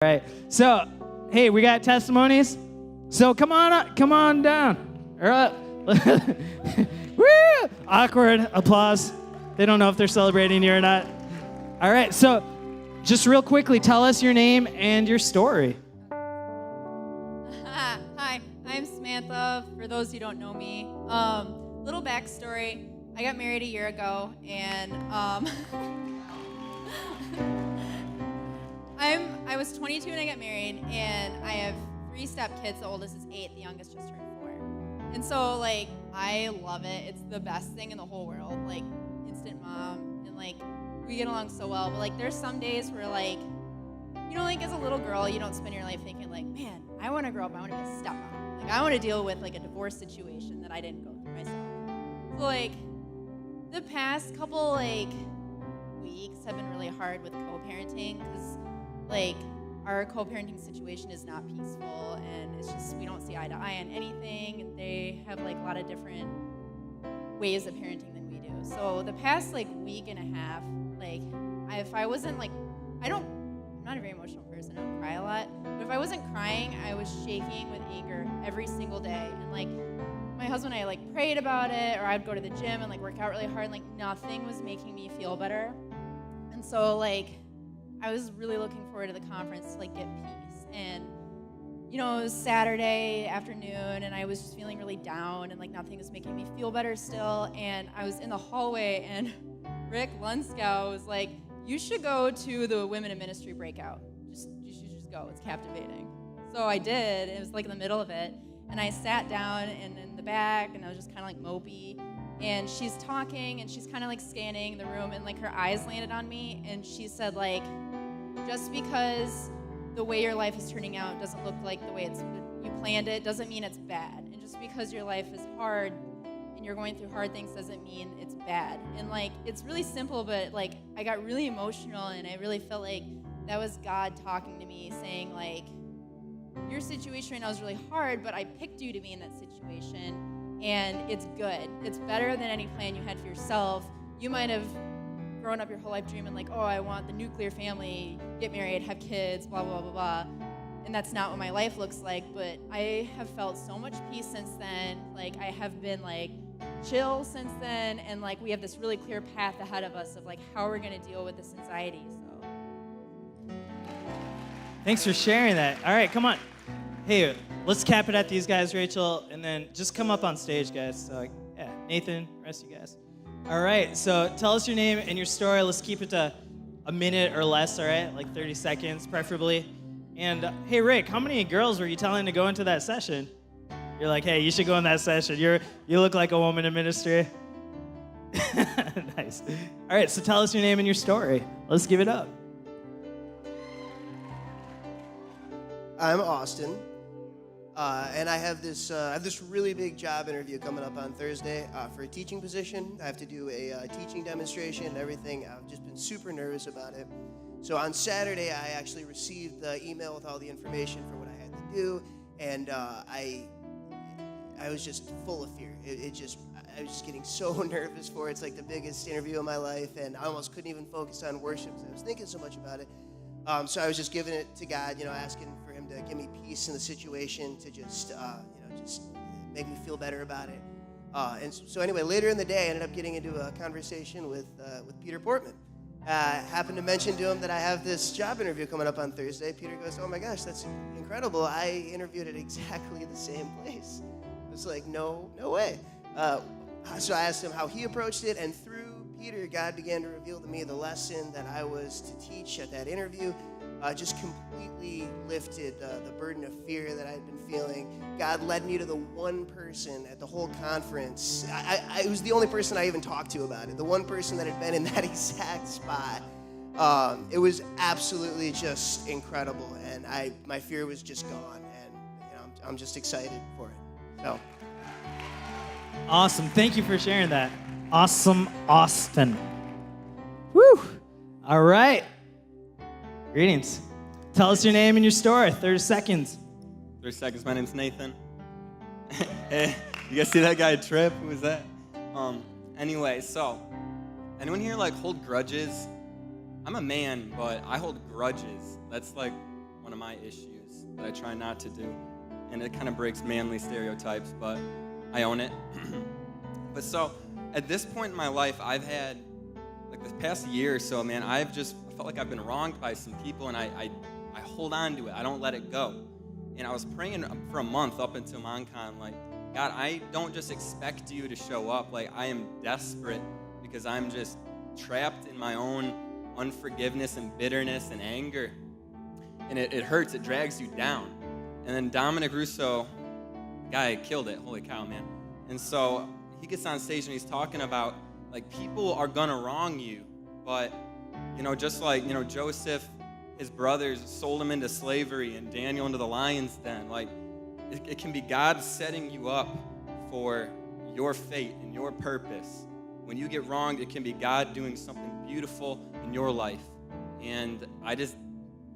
All right. So, hey, we got testimonies. So come on up, come on down. Or up. Woo! Awkward applause. They don't know if they're celebrating you or not. All right. So, just real quickly, tell us your name and your story. Hi, I'm Samantha. For those who don't know me, little backstory. I got married a year ago, and I was 22 when I got married, and I have 3 stepkids. The oldest is 8, the youngest just turned 4. And so, like, I love it. It's the best thing in the whole world, like, instant mom, and, like, we get along so well. But, like, there's some days where, like, you know, like, as a little girl, you don't spend your life thinking, like, man, I want to grow up, I want to be a stepmom. Like, I want to deal with, like, a divorce situation that I didn't go through myself. So, like, the past couple, like, weeks have been really hard with co-parenting because, like, our co-parenting situation is not peaceful, and it's just, we don't see eye to eye on anything, and they have, like, a lot of different ways of parenting than we do. So the past, like, week and a half, like, if I wasn't, like, I'm not a very emotional person, I don't cry a lot, but if I wasn't crying, I was shaking with anger every single day, and, like, my husband and I, like, prayed about it, or I'd go to the gym and, like, work out really hard, and, like, nothing was making me feel better. And so, like, I was really looking forward to the conference to, like, get peace. And, you know, it was Saturday afternoon, and I was just feeling really down, and, like, nothing was making me feel better still. And I was in the hallway, and Rick Lunskow was like, you should go to the Women in Ministry breakout. You should just go. It's captivating. So I did. It was, like, in the middle of it. And I sat down and in the back, and I was just kind of, like, mopey. And she's talking, and she's kind of, like, scanning the room, and, like, her eyes landed on me, and she said, like, just because the way your life is turning out doesn't look like the way you planned it doesn't mean it's bad. And just because your life is hard and you're going through hard things doesn't mean it's bad. And, like, it's really simple, but, like, I got really emotional, and I really felt like that was God talking to me, saying, like, your situation right now is really hard, but I picked you to be in that situation, and it's good. It's better than any plan you had for yourself. You might have grown up your whole life dreaming, like, oh, I want the nuclear family, get married, have kids, blah, blah, blah, blah. And that's not what my life looks like, but I have felt so much peace since then. Like, I have been, like, chill since then, and, like, we have this really clear path ahead of us of, like, how we're going to deal with this anxiety, so. Thanks for sharing that. All right, come on. Hey, let's cap it at these guys, Rachel, and then just come up on stage, guys. So, yeah, Nathan, rest of you guys. All right, so tell us your name and your story. Let's keep it to a minute or less, all right? Like 30 seconds, preferably. And, hey, Rick, how many girls were you telling to go into that session? You're like, hey, you should go in that session. You look like a woman in ministry. Nice. All right, so tell us your name and your story. Let's give it up. I'm Austin, and I have this really big job interview coming up on Thursday for a teaching position. I have to do a teaching demonstration and everything. I've just been super nervous about it. So on Saturday, I actually received the email with all the information for what I had to do, and I was just full of fear. I was just getting so nervous for it. It's like the biggest interview of my life, and I almost couldn't even focus on worship because I was thinking so much about it. So I was just giving it to God, asking for Him to give me peace in the situation, to just make me feel better about it. And so anyway, later in the day, I ended up getting into a conversation with Peter Portman. Happened to mention to him that I have this job interview coming up on Thursday. Peter goes, "Oh my gosh, that's incredible! I interviewed at exactly the same place." I was like, "No way." So I asked him how he approached it, and through Peter, God began to reveal to me the lesson that I was to teach at that interview. Just completely lifted the burden of fear that I had been feeling. God led me to the one person at the whole conference. I was the only person I even talked to about it, the one person that had been in that exact spot. It was absolutely just incredible, and my fear was just gone, and I'm just excited for it. So. Awesome. Thank you for sharing that. Awesome, Austin. Woo! All right. Greetings. Tell us your name and your story. 30 seconds. 30 seconds. My name's Nathan. Hey, you guys see that guy trip? Who was that? Anyway, so anyone here, like, hold grudges? I'm a man, but I hold grudges. That's, like, one of of my issues that I try not to do. And it kind of breaks manly stereotypes, but I own it. But so, at this point in my life, I've had, like this past year or so, man, I felt like I've been wronged by some people, and I hold on to it. I don't let it go. And I was praying for a month up until MonCon, like, God, I don't just expect you to show up. Like, I am desperate because I'm just trapped in my own unforgiveness and bitterness and anger. And it hurts. It drags you down. And then Dominic Russo, guy killed it. Holy cow, man. And so he gets on stage and he's talking about, like, people are going to wrong you. But, just like, Joseph, his brothers sold him into slavery and Daniel into the lion's den. Like, it can be God setting you up for your fate and your purpose. When you get wronged, it can be God doing something beautiful in your life. And I just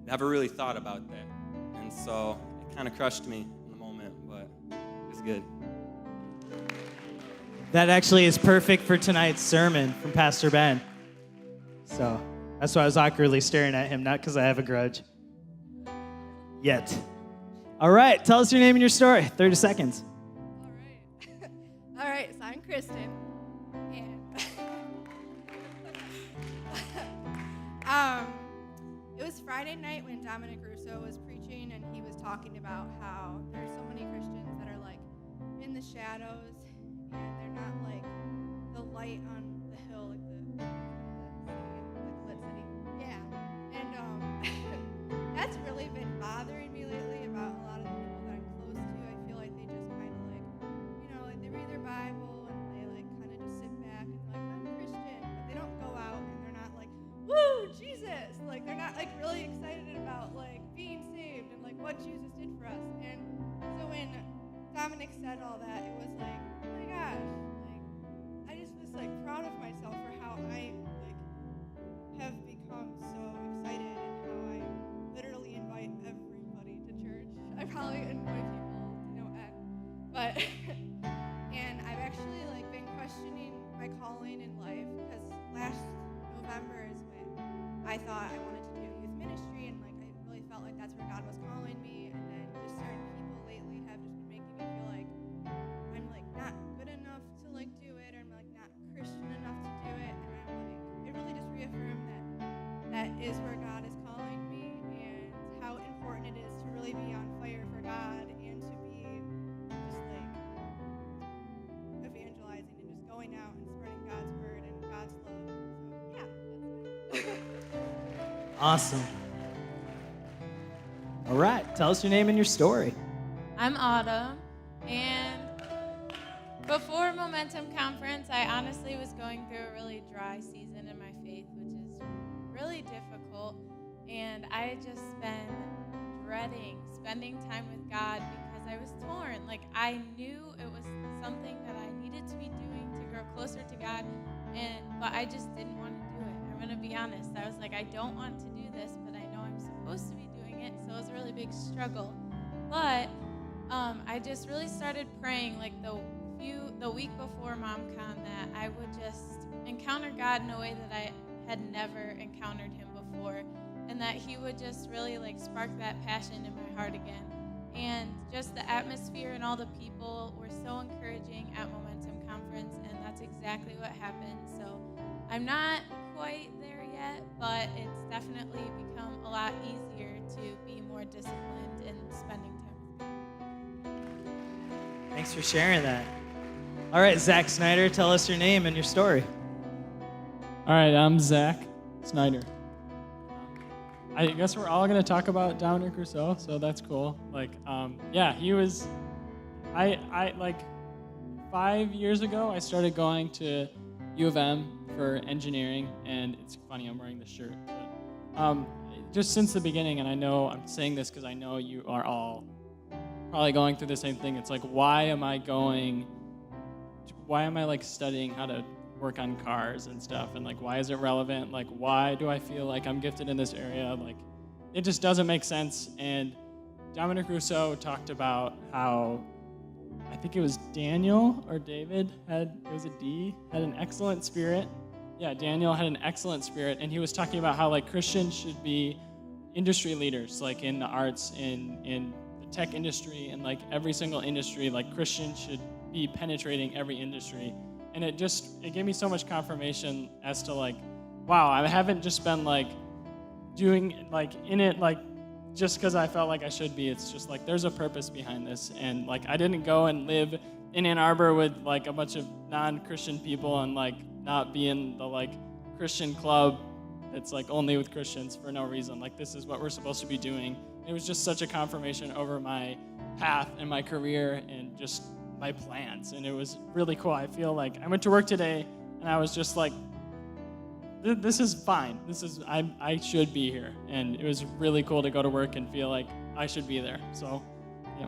never really thought about that. And so it kind of crushed me in the moment, but it was good. That actually is perfect for tonight's sermon from Pastor Ben. So that's why I was awkwardly staring at him, not because I have a grudge. Yet. All right, tell us your name and your story. 30 seconds. All right, so I'm Kristen. And it was Friday night when Dominic Russo was preaching, and he was talking about how there's so many Christians that are like in the shadows, and they're not like the light on the hill, like the lit city. Yeah, and that's really been bothering me lately about a lot of the people that I'm close to. I feel like they just kind of like, like they read their Bible and they like kind of just sit back and like, I'm Christian, but they don't go out and they're not like, woo, Jesus! Like they're not like really excited about like being saved and like what Jesus did for us. And so when Dominic said all that, it was like, oh my gosh, like I just was like proud of myself for how I like have become so excited and how I literally invite everybody to church. I probably annoy people to no end, but and I've actually like been questioning my calling in life because last November is when I thought I wanted to do youth ministry, and like I really felt like that's where God was calling me. And then just certain people lately have just been making me feel like I'm like not good enough to like do it, or I'm like not Christian enough to do it. And I'm like, it really just reaffirmed that is where God is calling me, and how important it is to really be on fire for God and to be just like evangelizing and just going out and spreading God's word and God's love. So yeah, that's it. Awesome. All right, tell us your name and your story. I'm oughta, and before Momentum Conference, I honestly was going through a really dry season in my faith, which is really difficult, and I had just been dreading spending time with God because I was torn. Like, I knew it was something that I needed to be doing to grow closer to God, but I just didn't want to do it. I'm going to be honest. I was like, I don't want to do this, but I know I'm supposed to be doing it, so it was a really big struggle. But I just really started praying, like the week before MomCon, that I would just encounter God in a way that I had never encountered him before, and that he would just really like spark that passion in my heart again. And just the atmosphere and all the people were so encouraging at Momentum Conference, and that's exactly what happened. So I'm not quite there yet, but it's definitely become a lot easier to be more disciplined in spending time with God. Thanks for sharing that. All right, Zack Snyder, tell us your name and your story. All right, I'm Zack Snyder. I guess we're all going to talk about Dominic Rousseau, so that's cool. Like, he was, I like 5 years ago, I started going to U of M for engineering, and it's funny, I'm wearing this shirt. But, just since the beginning, and I know I'm saying this because I know you are all probably going through the same thing. It's like, why am I like studying how to work on cars and stuff, and like, why is it relevant? Like, why do I feel like I'm gifted in this area? Like, it just doesn't make sense. And Dominic Rousseau talked about how, I think it was Daniel or David had an excellent spirit. Yeah, Daniel had an excellent spirit, and he was talking about how like Christians should be, industry leaders, like in the arts, in the tech industry, and like every single industry, like Christians should be penetrating every industry. And it gave me so much confirmation as to like, wow, I haven't just been like doing like in it like just because I felt like I should be. It's just like there's a purpose behind this. And like I didn't go and live in Ann Arbor with like a bunch of non-Christian people and like not be in the like Christian club that's like only with Christians for no reason. Like this is what we're supposed to be doing. It was just such a confirmation over my path and my career and just my plans. And it was really cool. I feel like I went to work today and I was just like, this is fine. I should be here. And it was really cool to go to work and feel like I should be there. So, yeah.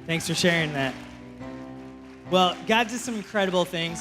Thanks for sharing that. Well, God did some incredible things.